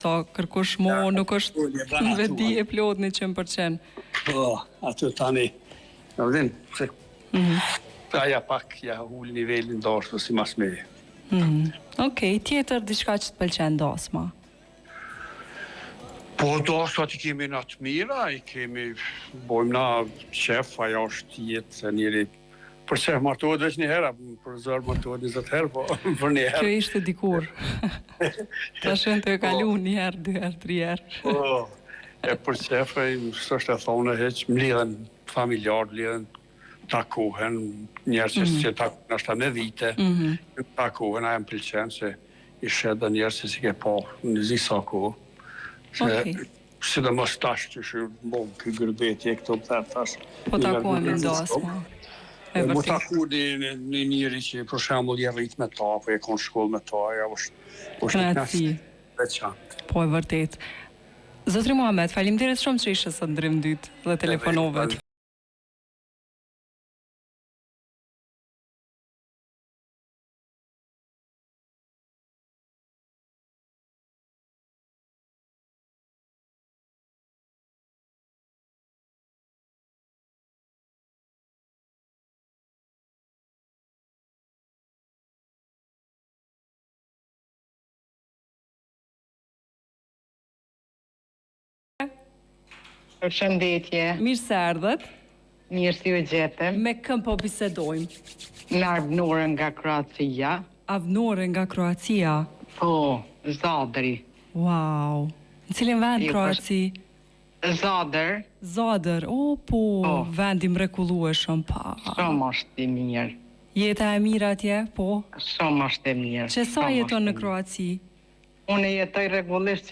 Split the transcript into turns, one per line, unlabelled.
sa kërkush mo nuk është në vedi e plot 100%.
Po, aty tani, në vëdin, se aja pak ja ullë nivelin dashmë si mas me.
Okej, tjetër diçka që të pëlqen dasma.
Po, dasmat i kemi në të mira, i kemi, bojmë na qef, aja është jetë se njëri, për qef martohet veç një herë, për zërë martohet 20 herë, po për një herë.
Kjo ishte dikur. Ta shën të e kalu një herë, 2 herë, 3 herë.
Po, e për qef, së është e thonë heq, më lidhen familjar, lidhen takohen, njerë që takohen ashta me vite, takohen, a e më pëlqen se i shet dhe njerë që si ke pa në zisa kohë. Si dhe mos tash që shë bon, këj gërbetje, këto më thërë tash.
Po takohen në dasma.
Më taku një njëri që për shembull je rrit me ta, po e konë shkollë me ta, ja është
Kënaqësi.
veçantë.
Po e vërtet. Zotri Muhamet, faleminderit shumë që ishe sot ndrim dytë dhe telefonove.
Përshëndetje,
Mirë se erdhët.
mirë si u gjetëm,
Me këm po bisedojmë?
në Avnorën nga Kroacia,
Avnore nga Kroacia.
po, Zadri.
Wow. Në cilin vend
Jo,
Kroaci?
Zadër,
Zadër. O, po, vendi mrekullueshëm pa.
shumë është i mirë,
Jeta e mirë atje? Po.
shumë është e mirë.
Që sa
shumë
jeton
është
në
e mirë.
Kroaci?
Unë jetoj rregullisht që